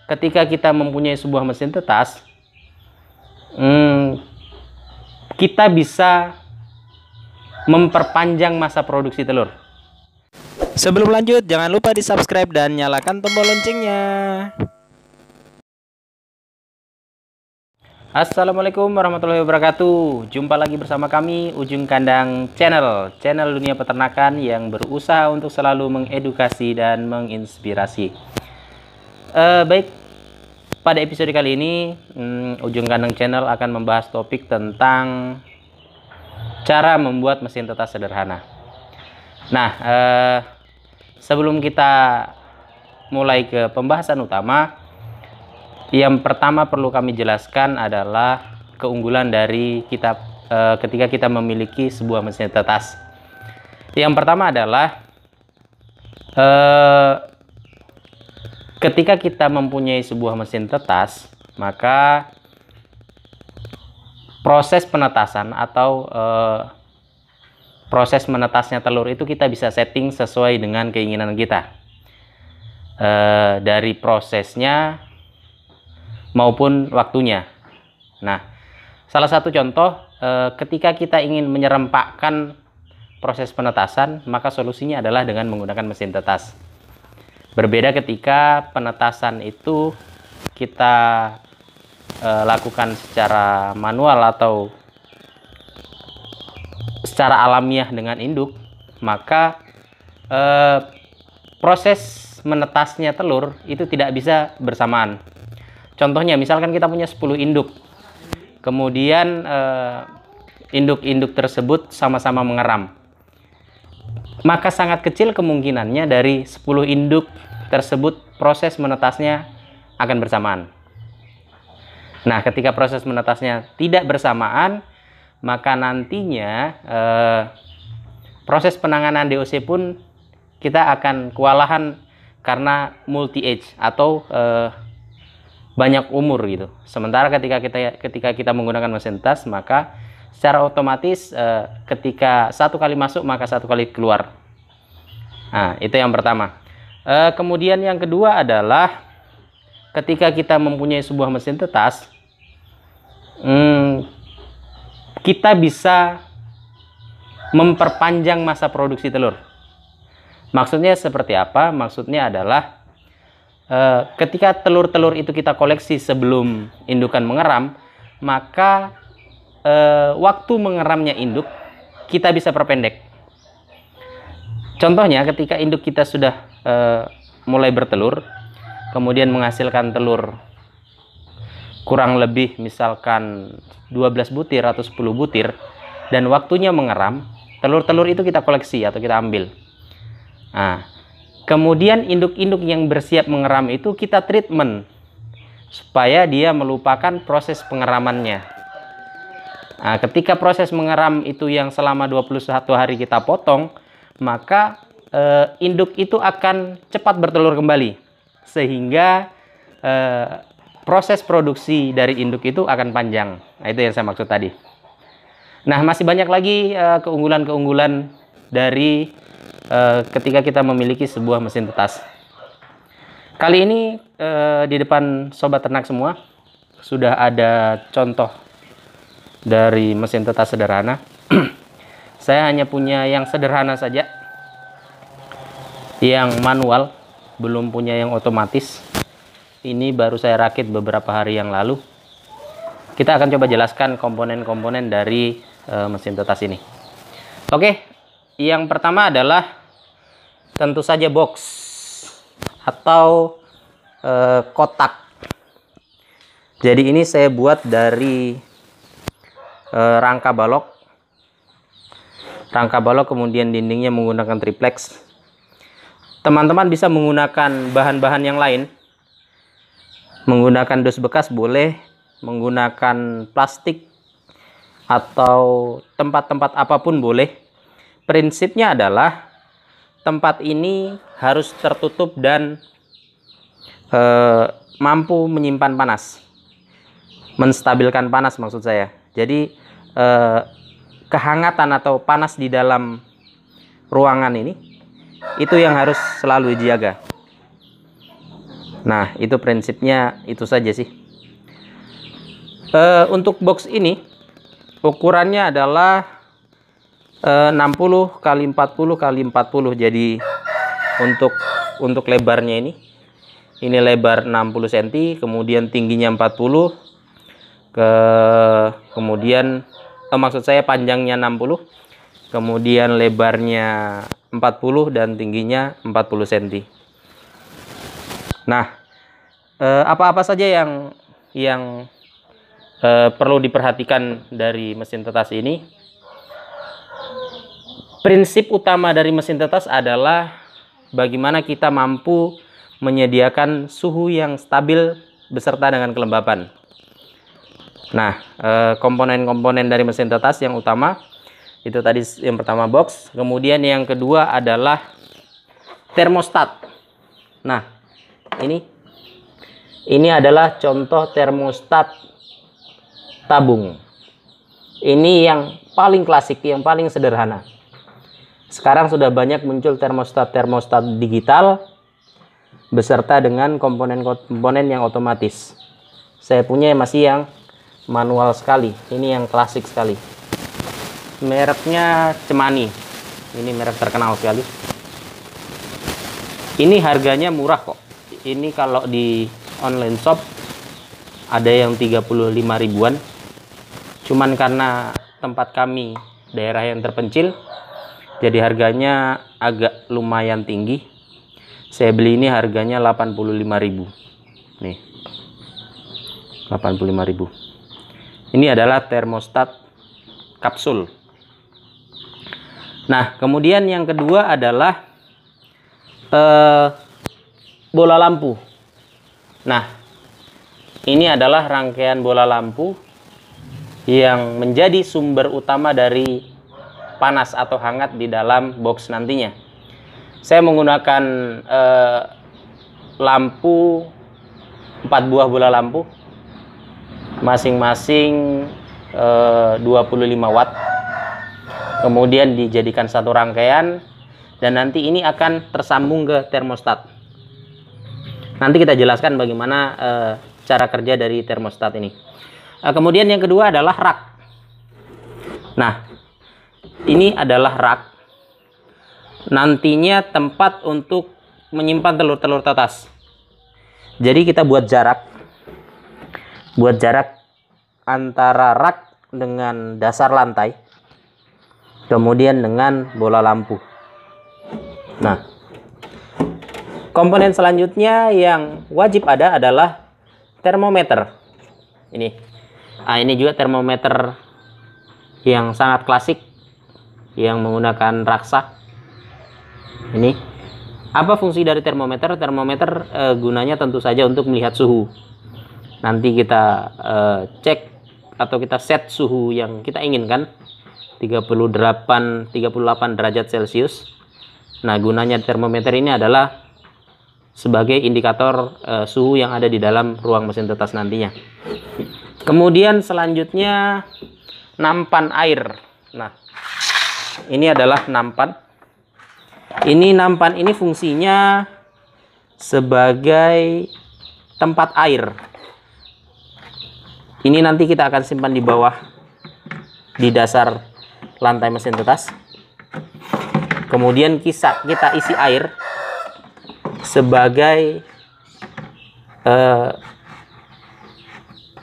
ketika kita mempunyai sebuah mesin tetas, kita bisa memperpanjang masa produksi telur. Sebelum lanjut, jangan lupa di subscribe dan nyalakan tombol loncengnya. Assalamualaikum warahmatullahi wabarakatuh. Jumpa lagi bersama kami Ujung Kandang Channel dunia peternakan yang berusaha untuk selalu mengedukasi dan menginspirasi. Baik, pada episode kali ini Ujung Kandang Channel akan membahas topik tentang cara membuat mesin tetas sederhana. Nah, sebelum kita mulai ke pembahasan utama, yang pertama perlu kami jelaskan adalah keunggulan dari kita ketika kita memiliki sebuah mesin tetas. Yang pertama adalah ketika kita mempunyai sebuah mesin tetas, maka proses penetasan atau proses menetasnya telur itu kita bisa setting sesuai dengan keinginan kita, dari prosesnya maupun waktunya. Nah, salah satu contoh ketika kita ingin menyerempakkan proses penetasan, maka solusinya adalah dengan menggunakan mesin tetas. Berbeda ketika penetasan itu kita lakukan secara manual atau secara alamiah dengan induk, maka proses menetasnya telur itu tidak bisa bersamaan. Contohnya, misalkan kita punya 10 induk, kemudian induk-induk tersebut sama-sama mengeram, maka sangat kecil kemungkinannya dari 10 induk tersebut proses menetasnya akan bersamaan. Nah, ketika proses menetasnya tidak bersamaan, maka nantinya proses penanganan DOC pun kita akan kewalahan karena multi age atau banyak umur gitu. Sementara ketika kita menggunakan mesin tetas, maka secara otomatis ketika satu kali masuk maka satu kali keluar. Nah, itu yang pertama. Kemudian yang kedua adalah ketika kita mempunyai sebuah mesin tetas, kita bisa memperpanjang masa produksi telur. Maksudnya seperti apa? Maksudnya adalah ketika telur-telur itu kita koleksi sebelum indukan mengeram, maka waktu mengeramnya induk kita bisa perpendek. Contohnya, ketika induk kita sudah mulai bertelur, kemudian menghasilkan telur kurang lebih misalkan 12 butir atau 10 butir, dan waktunya mengeram, telur-telur itu kita koleksi atau kita ambil. Nah, kemudian induk-induk yang bersiap mengeram itu kita treatment supaya dia melupakan proses pengeramannya. Nah, ketika proses mengeram itu yang selama 21 hari kita potong, maka induk itu akan cepat bertelur kembali, sehingga proses produksi dari induk itu akan panjang. Nah, itu yang saya maksud tadi. Nah, masih banyak lagi keunggulan-keunggulan dari ketika kita memiliki sebuah mesin tetas. Kali ini di depan sobat ternak semua sudah ada contoh dari mesin tetas sederhana. Saya hanya punya yang sederhana saja, yang manual, belum punya yang otomatis. Ini baru saya rakit beberapa hari yang lalu. Kita akan coba jelaskan komponen-komponen dari mesin tetas ini. Oke, yang pertama adalah tentu saja box atau kotak. Jadi ini saya buat dari rangka balok. Rangka balok, kemudian dindingnya menggunakan triplex. Teman-teman bisa menggunakan bahan-bahan yang lain. Menggunakan dus bekas boleh, menggunakan plastik atau tempat-tempat apapun boleh. Prinsipnya adalah tempat ini harus tertutup dan mampu menyimpan panas, menstabilkan panas maksud saya. Jadi kehangatan atau panas di dalam ruangan ini itu yang harus selalu dijaga. Nah, itu prinsipnya itu saja sih. Untuk box ini ukurannya adalah 60 kali 40 kali 40. Jadi untuk lebarnya ini lebar 60 cm, kemudian tingginya 40, kemudian maksud saya panjangnya 60, kemudian lebarnya 40 dan tingginya 40 cm. Nah, apa-apa saja yang perlu diperhatikan dari mesin tetas ini? Prinsip utama dari mesin tetas adalah bagaimana kita mampu menyediakan suhu yang stabil beserta dengan kelembapan. Nah, komponen-komponen dari mesin tetas yang utama itu tadi yang pertama box, kemudian yang kedua adalah termostat. Nah, ini adalah contoh termostat tabung. Ini yang paling klasik, yang paling sederhana. Sekarang sudah banyak muncul termostat digital beserta dengan komponen-komponen yang otomatis. Saya punya masih yang manual sekali. Ini yang klasik sekali. Mereknya Cemani. Ini merek terkenal sekali. Ini harganya murah kok. Ini kalau di online shop ada yang 35 ribuan. Cuman karena tempat kami daerah yang terpencil, jadi harganya agak lumayan tinggi. Saya beli ini harganya 85.000. Nih. 85.000. Ini adalah termostat kapsul. Nah, kemudian yang kedua adalah bola lampu. Nah, ini adalah rangkaian bola lampu yang menjadi sumber utama dari panas atau hangat di dalam box nantinya. Saya menggunakan lampu 4 buah bola lampu, masing-masing 25 watt. Kemudian dijadikan satu rangkaian dan nanti ini akan tersambung ke termostat. Nanti kita jelaskan bagaimana cara kerja dari termostat ini. Kemudian yang kedua adalah rak. Nah, ini adalah rak. Nantinya tempat untuk menyimpan telur-telur tetas. Jadi kita buat jarak antara rak dengan dasar lantai, kemudian dengan bola lampu. Nah, komponen selanjutnya yang wajib ada adalah termometer. Ini juga termometer yang sangat klasik yang menggunakan raksa. Ini apa fungsi dari termometer? Termometer gunanya tentu saja untuk melihat suhu. Nanti kita cek atau kita set suhu yang kita inginkan, 38 derajat Celcius. Nah, gunanya termometer ini adalah sebagai indikator suhu yang ada di dalam ruang mesin tetas nantinya. Kemudian selanjutnya nampan air. Nah, ini adalah nampan. Nampan ini fungsinya sebagai tempat air. Ini nanti kita akan simpan di bawah, di dasar lantai mesin tetas. Kemudian kita isi air sebagai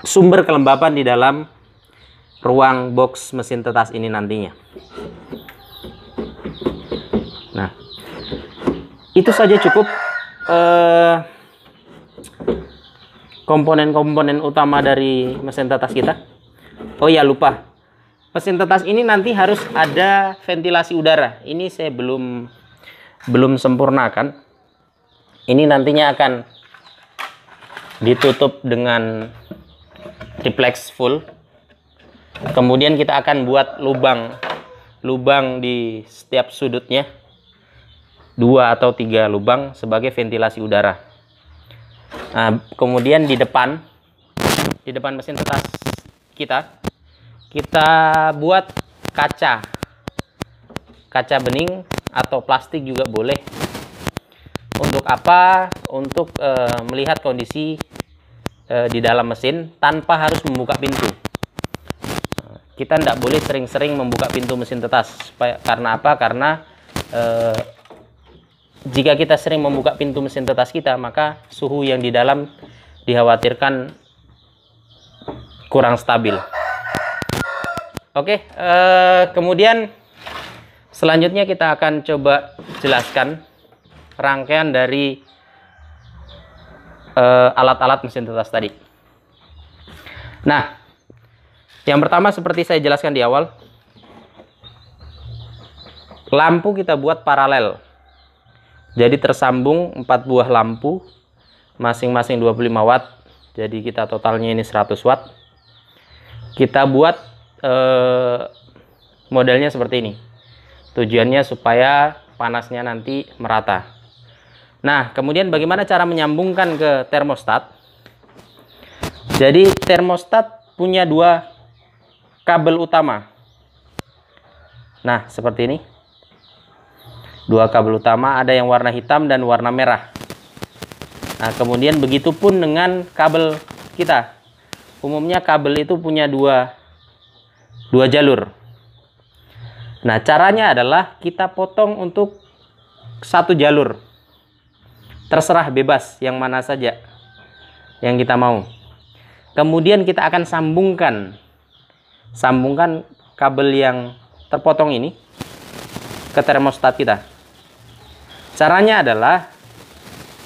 sumber kelembapan di dalam ruang box mesin tetas ini nantinya. Nah, itu saja cukup komponen-komponen utama dari mesin tetas kita. Oh ya, lupa. Mesin tetas ini nanti harus ada ventilasi udara. Ini saya belum sempurnakan. Ini nantinya akan ditutup dengan triplex full. Kemudian kita akan buat lubang di setiap sudutnya, 2 atau 3 lubang sebagai ventilasi udara. Nah, kemudian di depan mesin tetas kita buat kaca bening atau plastik juga boleh. Untuk apa? Untuk melihat kondisi di dalam mesin tanpa harus membuka pintu. Kita tidak boleh sering-sering membuka pintu mesin tetas. Karena apa? Karena jika kita sering membuka pintu mesin tetas kita, maka suhu yang di dalam dikhawatirkan kurang stabil. Oke, kemudian selanjutnya kita akan coba jelaskan rangkaian dari alat-alat mesin tetas tadi. Nah, yang pertama seperti saya jelaskan di awal, lampu kita buat paralel. Jadi tersambung 4 buah lampu, masing-masing 25 watt. Jadi kita totalnya ini 100 watt. Kita buat modelnya seperti ini. Tujuannya supaya panasnya nanti merata. Nah, kemudian bagaimana cara menyambungkan ke termostat? Jadi termostat punya 2 kabel utama. Nah, seperti ini. 2 kabel utama, ada yang warna hitam dan warna merah. Nah, kemudian begitu pun dengan kabel kita. Umumnya kabel itu punya dua jalur. Nah, caranya adalah kita potong untuk 1 jalur. Terserah, bebas yang mana saja yang kita mau. Kemudian kita akan sambungkan kabel yang terpotong ini ke termostat kita. Caranya adalah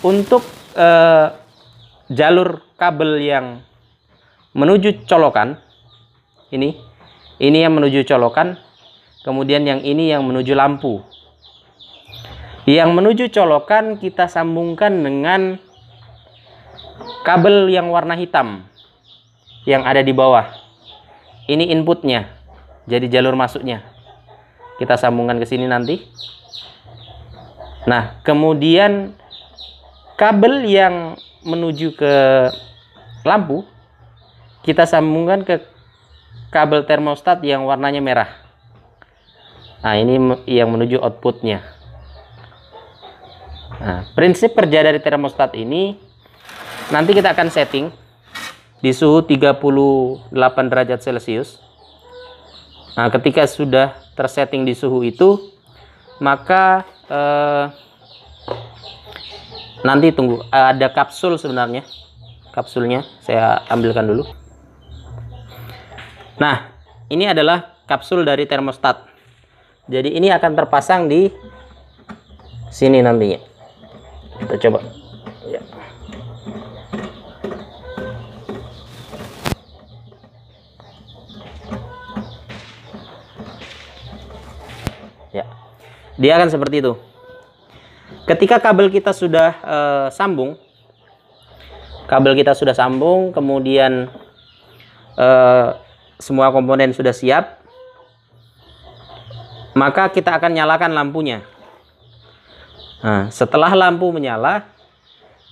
untuk jalur kabel yang menuju colokan, ini yang menuju colokan, kemudian yang ini yang menuju lampu. Yang menuju colokan kita sambungkan dengan kabel yang warna hitam yang ada di bawah. Ini inputnya, jadi jalur masuknya. Kita sambungkan ke sini nanti. Nah, kemudian kabel yang menuju ke lampu kita sambungkan ke kabel termostat yang warnanya merah. Nah, ini yang menuju outputnya. Nah, prinsip kerja dari termostat ini nanti kita akan setting di suhu 38 derajat Celcius. Nah, ketika sudah tersetting di suhu itu, maka nanti tunggu, ada kapsul sebenarnya. Kapsulnya saya ambilkan dulu. Nah, ini adalah kapsul dari termostat. Jadi ini akan terpasang di sini nantinya. Kita coba. Ya. Ya, dia akan seperti itu. Ketika kabel kita sudah sambung, kemudian semua komponen sudah siap, maka kita akan nyalakan lampunya. Nah, setelah lampu menyala,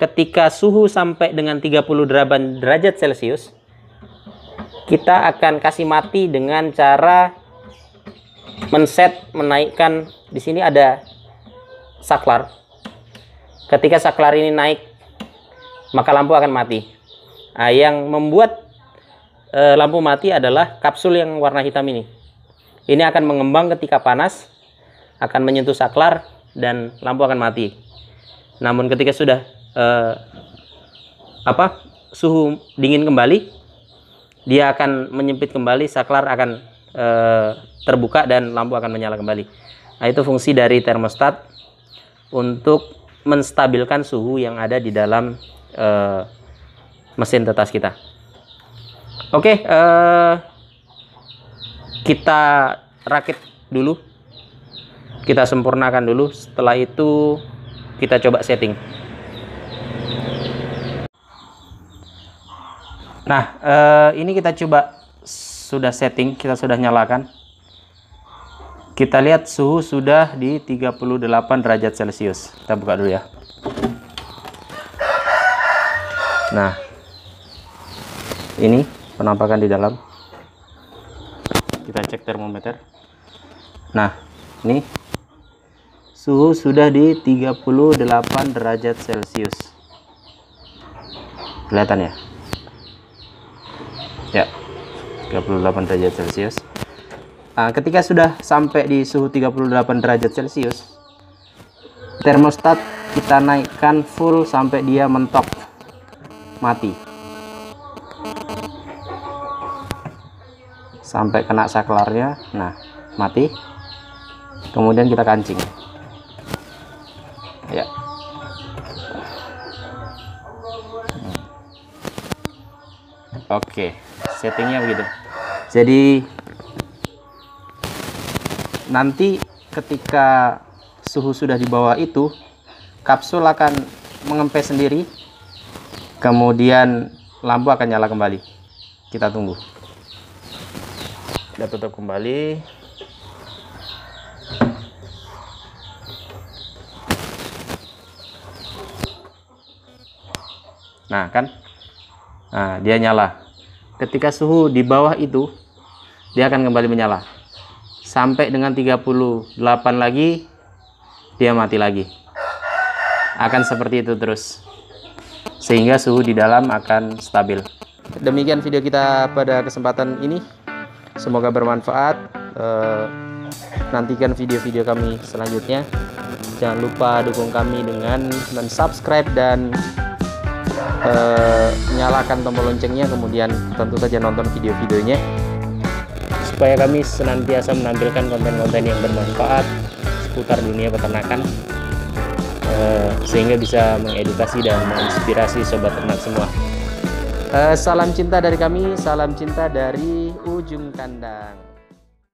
ketika suhu sampai dengan 38 derajat Celcius, kita akan kasih mati dengan cara menaikkan. Di sini ada saklar. Ketika saklar ini naik, maka lampu akan mati. Nah, yang membuat lampu mati adalah kapsul yang warna hitam ini. Ini akan mengembang ketika panas, akan menyentuh saklar dan lampu akan mati. Namun ketika sudah suhu dingin kembali, dia akan menyempit kembali, saklar akan terbuka dan lampu akan menyala kembali. Nah, itu fungsi dari termostat untuk menstabilkan suhu yang ada di dalam mesin tetas kita. Oke, kita rakit dulu, kita sempurnakan dulu. Setelah itu kita coba setting. Nah, ini kita coba sudah setting, kita sudah nyalakan. Kita lihat suhu sudah di 38 derajat Celcius. Kita buka dulu ya. Nah, ini penampakan di dalam. Kita cek termometer. Nah, ini suhu sudah di 38 derajat Celcius. Kelihatan ya? Ya, 38 derajat Celcius. Nah, ketika sudah sampai di suhu 38 derajat Celcius, termostat kita naikkan full sampai dia mentok, mati, sampai kena saklarnya. Nah, mati. Kemudian kita kancing. Ya. Oke, settingnya begitu. Jadi nanti ketika suhu sudah di bawah itu, kapsul akan mengempes sendiri, kemudian lampu akan nyala kembali. Kita tunggu. Kita tutup kembali. Nah kan, nah dia nyala. Ketika suhu di bawah itu, dia akan kembali menyala sampai dengan 38 lagi, dia mati lagi. Akan seperti itu terus, sehingga suhu di dalam akan stabil. Demikian video kita pada kesempatan ini, semoga bermanfaat. Nantikan video-video kami selanjutnya. Jangan lupa dukung kami dengan subscribe dan nyalakan tombol loncengnya, kemudian tentu saja nonton video-videonya, supaya kami senantiasa menampilkan konten-konten yang bermanfaat seputar dunia peternakan, sehingga bisa mengedukasi dan menginspirasi sobat ternak semua. Salam cinta dari kami, salam cinta dari ujung kandang.